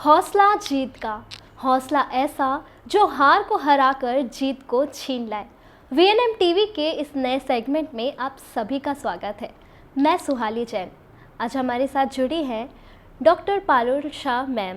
हौसला जीत का, हौसला ऐसा जो हार को हराकर जीत को छीन लाए। वीएनएम टीवी के इस नए सेगमेंट में आप सभी का स्वागत है। मैं सुहाली जैन। आज हमारे साथ जुड़ी हैं डॉक्टर पारुल शाह मैम,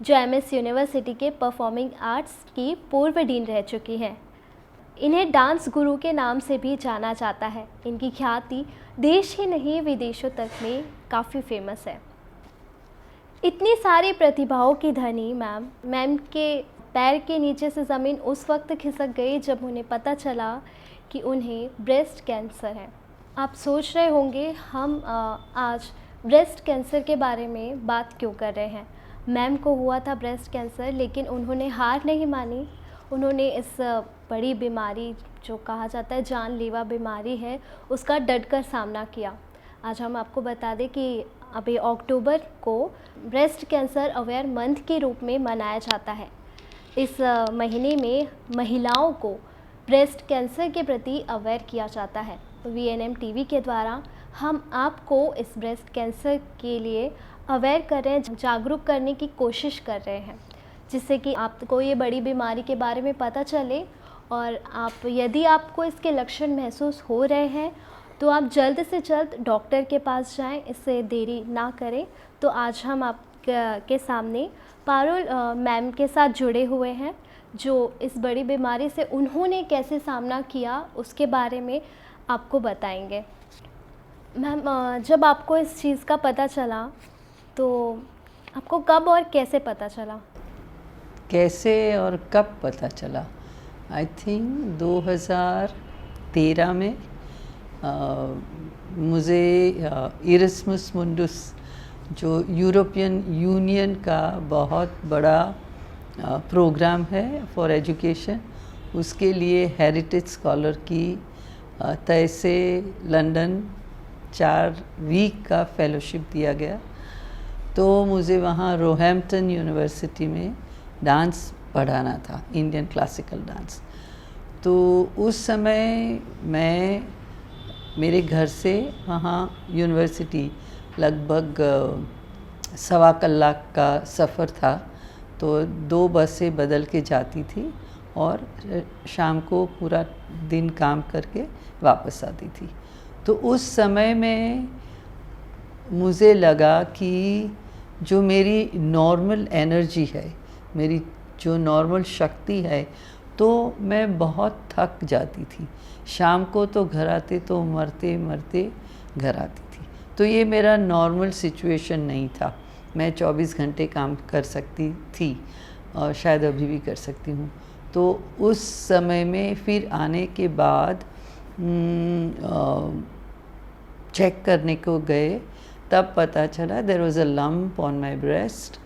जो एमएस यूनिवर्सिटी के परफॉर्मिंग आर्ट्स की पूर्व डीन रह चुकी हैं। इन्हें डांस गुरु के नाम से भी जाना जाता है। इनकी ख्याति देश ही नहीं विदेशों तक में काफ़ी फेमस है। इतनी सारी प्रतिभाओं की धनी मैम के पैर के नीचे से ज़मीन उस वक्त खिसक गई जब उन्हें पता चला कि उन्हें ब्रेस्ट कैंसर है। आप सोच रहे होंगे हम आज ब्रेस्ट कैंसर के बारे में बात क्यों कर रहे हैं। मैम को हुआ था ब्रेस्ट कैंसर, लेकिन उन्होंने हार नहीं मानी। उन्होंने इस बड़ी बीमारी, जो कहा जाता है जानलेवा बीमारी है, उसका डटकर सामना किया। आज हम आपको बता दें कि अभी अक्टूबर को ब्रेस्ट कैंसर अवेयर मंथ के रूप में मनाया जाता है। इस महीने में महिलाओं को ब्रेस्ट कैंसर के प्रति अवेयर किया जाता है। वीएनएम टीवी के द्वारा हम आपको इस ब्रेस्ट कैंसर के लिए अवेयर कर रहे हैं, जागरूक करने की कोशिश कर रहे हैं, जिससे कि आपको ये बड़ी बीमारी के बारे में पता चले और यदि आपको इसके लक्षण महसूस हो रहे हैं तो आप जल्द से जल्द डॉक्टर के पास जाएं, इससे देरी ना करें। तो आज हम आपके सामने पारुल मैम के साथ जुड़े हुए हैं, जो इस बड़ी बीमारी से उन्होंने कैसे सामना किया उसके बारे में आपको बताएंगे। मैम, जब आपको इस चीज़ का पता चला तो आपको कब और कैसे पता चला? कैसे और कब पता चला? आई थिंक 2013 में मुझे इरस्मस मुंडस, जो यूरोपियन यूनियन का बहुत बड़ा प्रोग्राम है फॉर एजुकेशन, उसके लिए हेरिटेज स्कॉलर की तय से लंदन 4 वीक का फेलोशिप दिया गया। तो मुझे वहाँ रोहैम्पटन यूनिवर्सिटी में डांस पढ़ाना था, इंडियन क्लासिकल डांस। तो उस समय मेरे घर से वहाँ यूनिवर्सिटी लगभग 1.25 कलाक का सफ़र था। तो 2 बसें बदल के जाती थी और शाम को पूरा दिन काम करके वापस आती थी। तो उस समय में मुझे लगा कि जो मेरी नॉर्मल एनर्जी है, मेरी जो नॉर्मल शक्ति है, तो मैं बहुत थक जाती थी। शाम को तो घर आते तो मरते मरते घर आती थी। तो ये मेरा नॉर्मल सिचुएशन नहीं था। मैं 24 घंटे काम कर सकती थी और शायद अभी भी कर सकती हूँ। तो उस समय में फिर आने के बाद चेक करने को गए, तब पता चला there was a lump on my breast,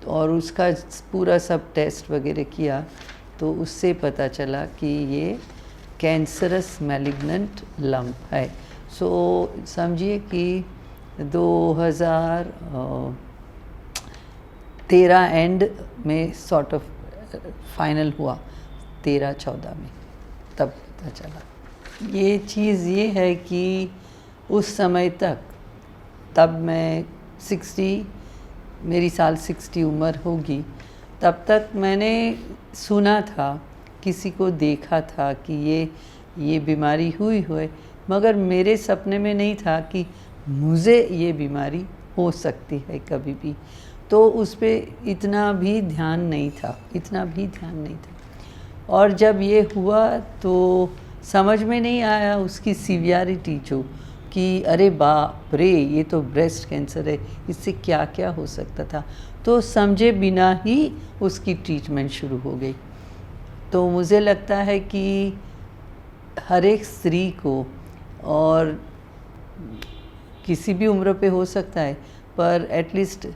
और उसका पूरा सब टेस्ट वगैरह किया तो उससे पता चला कि ये कैंसरस मैलिग्नेंट लम्प है। सो समझिए कि 2013 एंड में सॉर्ट ऑफ फाइनल हुआ, 13-14 में तब पता चला। ये चीज़ ये है कि उस समय तब मैं 60, मेरी साल 60 उम्र होगी, तब तक मैंने सुना था, किसी को देखा था कि ये बीमारी हुई है, मगर मेरे सपने में नहीं था कि मुझे ये बीमारी हो सकती है कभी भी। तो उस पर इतना भी ध्यान नहीं था। और जब ये हुआ तो समझ में नहीं आया उसकी सीवियरिटी, जो कि अरे बाप रे, ये तो ब्रेस्ट कैंसर है, इससे क्या क्या हो सकता था। तो समझे बिना ही उसकी ट्रीटमेंट शुरू हो गई। तो मुझे लगता है कि हर एक स्त्री को, और किसी भी उम्र पे हो सकता है, पर एटलीस्ट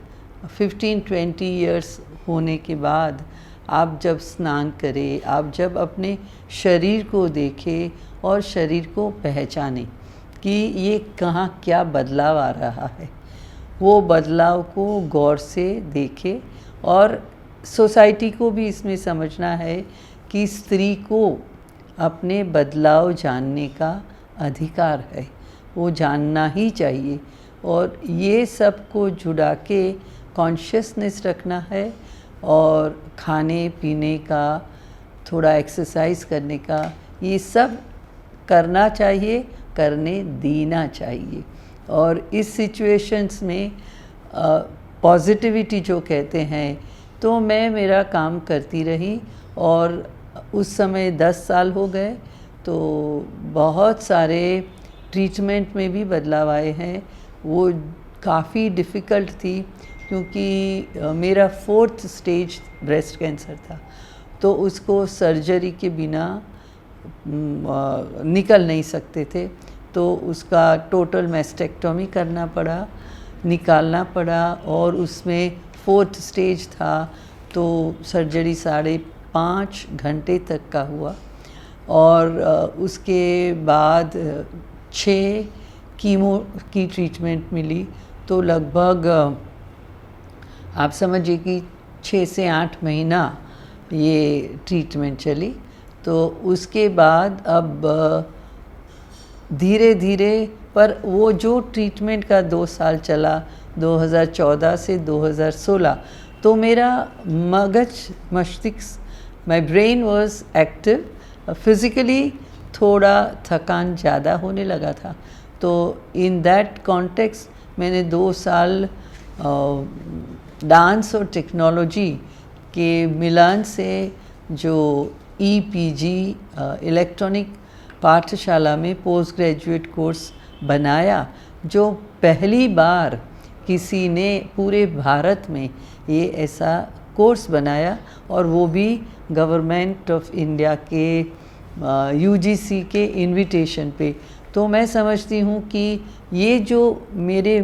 15-20 इयर्स होने के बाद आप जब स्नान करें, आप जब अपने शरीर को देखें और शरीर को पहचानें कि ये कहाँ क्या बदलाव आ रहा है, वो बदलाव को गौर से देखें। और सोसाइटी को भी इसमें समझना है कि स्त्री को अपने बदलाव जानने का अधिकार है, वो जानना ही चाहिए। और ये सब को जुड़ा के कॉन्शियसनेस रखना है और खाने पीने का, थोड़ा एक्सरसाइज करने का, ये सब करना चाहिए, करने देना चाहिए। और इस सिचुएशंस में पॉजिटिविटी जो कहते हैं, तो मैं मेरा काम करती रही और उस समय 10 साल हो गए, तो बहुत सारे ट्रीटमेंट में भी बदलाव आए हैं। वो काफ़ी डिफ़िकल्ट थी क्योंकि मेरा 4th स्टेज ब्रेस्ट कैंसर था, तो उसको सर्जरी के बिना निकल नहीं सकते थे, तो उसका टोटल मैस्टेक्टोमी करना पड़ा, निकालना पड़ा। और उसमें 4th स्टेज था, तो सर्जरी 5.5 घंटे तक का हुआ। और उसके बाद 6 कीमो की ट्रीटमेंट मिली, तो लगभग आप समझिए कि 6 से 8 महीना ये ट्रीटमेंट चली। तो उसके बाद अब धीरे धीरे, पर वो जो ट्रीटमेंट का 2 साल चला, 2014 से 2016, तो मेरा मस्तिष्क, my brain was active, physically थोड़ा थकान ज़्यादा होने लगा था। तो इन दैट कॉन्टेक्स्ट मैंने 2 साल डांस और टेक्नोलॉजी के मिलान से जो EPG इलेक्ट्रॉनिक पाठशाला में पोस्ट ग्रेजुएट कोर्स बनाया, जो पहली बार किसी ने पूरे भारत में ये ऐसा कोर्स बनाया, और वो भी गवर्नमेंट ऑफ इंडिया के UGC के इनविटेशन पे। तो मैं समझती हूँ कि ये जो मेरे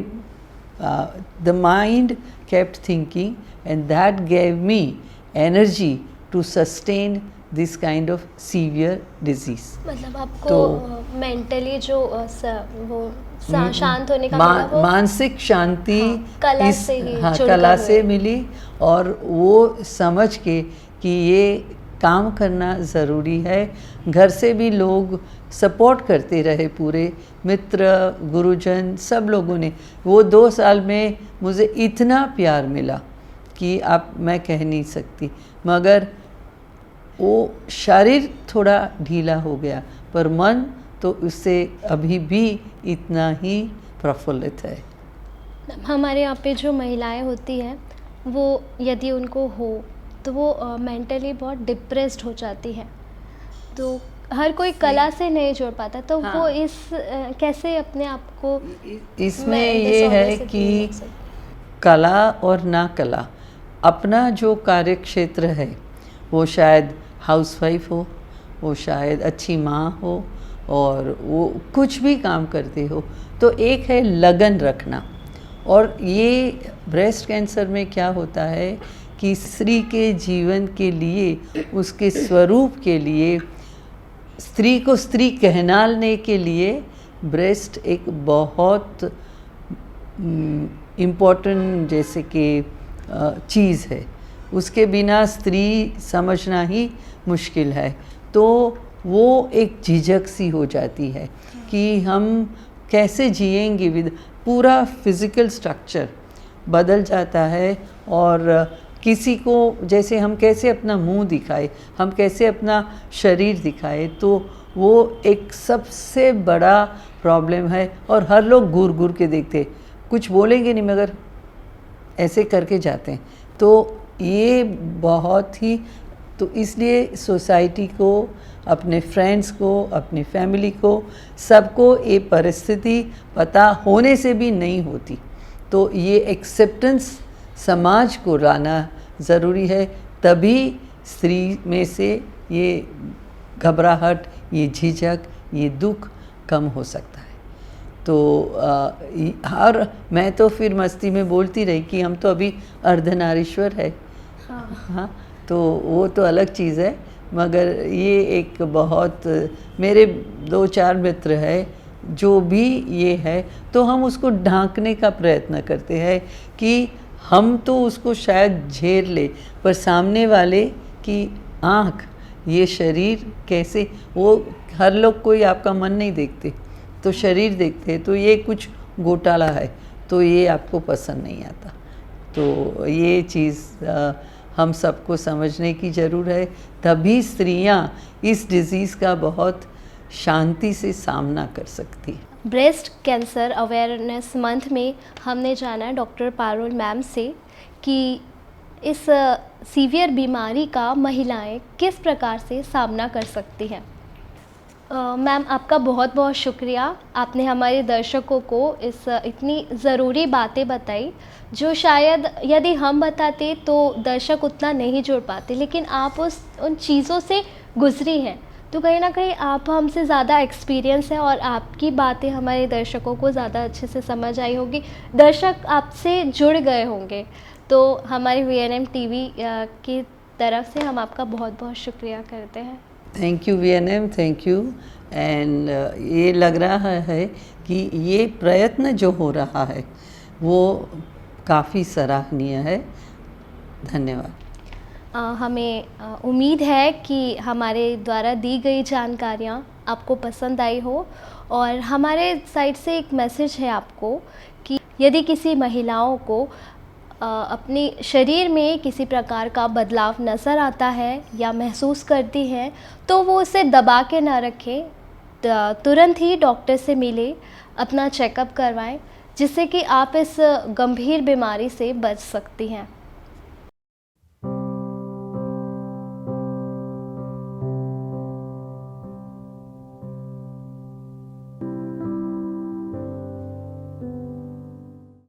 the mind kept thinking and that gave me energy to sustain this kind of severe disease। मतलब आपको मेंटली जो वो शांत होने का वो मानसिक शांति कला से ही कला से मिली, और वो समझ के कि ये काम करना ज़रूरी है। घर से भी लोग सपोर्ट करते रहे, पूरे मित्र, गुरुजन, सब लोगों ने। वो 2 साल में मुझे इतना प्यार मिला कि आप, मैं कह नहीं सकती। मगर वो शरीर थोड़ा ढीला हो गया, पर मन तो उससे अभी भी इतना ही प्रफुल्लित है। हमारे यहाँ पे जो महिलाएं होती हैं, वो यदि उनको हो तो वो मेंटली बहुत डिप्रेस्ड हो जाती हैं, तो हर कोई कला से नहीं जोड़ पाता। तो हाँ। वो इस कैसे अपने आप को इसमें ये है कि कला और ना कला, अपना जो कार्य क्षेत्र है, वो शायद हाउसवाइफ हो, वो शायद अच्छी माँ हो, और वो कुछ भी काम करते हो, तो एक है लगन रखना। और ये ब्रेस्ट कैंसर में क्या होता है कि स्त्री के जीवन के लिए, उसके स्वरूप के लिए, स्त्री को स्त्री कहलाने के लिए ब्रेस्ट एक बहुत इम्पोर्टेंट जैसे कि चीज़ है। उसके बिना स्त्री समझना ही मुश्किल है। तो वो एक झिझक सी हो जाती है कि हम कैसे जिएंगे, विद पूरा फिज़िकल स्ट्रक्चर बदल जाता है। और किसी को, जैसे हम कैसे अपना मुंह दिखाए, हम कैसे अपना शरीर दिखाए, तो वो एक सबसे बड़ा प्रॉब्लम है। और हर लोग घूर घूर के देखते, कुछ बोलेंगे नहीं मगर ऐसे करके जाते हैं। तो ये बहुत ही, तो इसलिए सोसाइटी को, अपने फ्रेंड्स को, अपनी फैमिली को, सबको ये परिस्थिति पता होने से भी नहीं होती। तो ये एक्सेप्टेंस समाज को लाना ज़रूरी है, तभी स्त्री में से ये घबराहट, ये झिझक, ये दुख कम हो सकता है। तो हर, मैं तो फिर मस्ती में बोलती रही कि हम तो अभी अर्धनारीश्वर है। हाँ, तो वो तो अलग चीज़ है। मगर ये एक बहुत, मेरे 2-4 मित्र हैं जो भी ये है, तो हम उसको ढांकने का प्रयत्न करते हैं कि हम तो उसको शायद झेल ले, पर सामने वाले की आँख, ये शरीर कैसे, वो हर लोग कोई आपका मन नहीं देखते, तो शरीर देखते हैं, तो ये कुछ घोटाला है, तो ये आपको पसंद नहीं आता। तो ये चीज़ हम सबको समझने की ज़रूरत है, तभी स्त्रियां इस डिज़ीज़ का बहुत शांति से सामना कर सकती हैं। ब्रेस्ट कैंसर अवेयरनेस मंथ में हमने जाना डॉक्टर पारुल मैम से कि इस सीवियर बीमारी का महिलाएं किस प्रकार से सामना कर सकती हैं। मैम, आपका बहुत बहुत शुक्रिया, आपने हमारे दर्शकों को इस इतनी ज़रूरी बातें बताई जो शायद यदि हम बताते तो दर्शक उतना नहीं जुड़ पाते, लेकिन आप उन चीज़ों से गुजरी हैं तो कहीं ना कहीं आप हमसे ज़्यादा एक्सपीरियंस है और आपकी बातें हमारे दर्शकों को ज़्यादा अच्छे से समझ आई होगी, दर्शक आपसे जुड़ गए होंगे। तो हमारी VNM TV की तरफ से हम आपका बहुत बहुत शुक्रिया करते हैं। Thank you VNM, thank you. And ये लग रहा है कि ये प्रयत्न जो हो रहा है वो काफ़ी सराहनीय है। धन्यवाद। हमें उम्मीद है कि हमारे द्वारा दी गई जानकारियाँ आपको पसंद आई हो, और हमारे साइड से एक मैसेज है आपको कि यदि किसी महिलाओं को अपने शरीर में किसी प्रकार का बदलाव नज़र आता है या महसूस करती हैं तो वो उसे दबा के ना रखें, तुरंत ही डॉक्टर से मिले, अपना चेकअप करवाएं, जिससे कि आप इस गंभीर बीमारी से बच सकती हैं।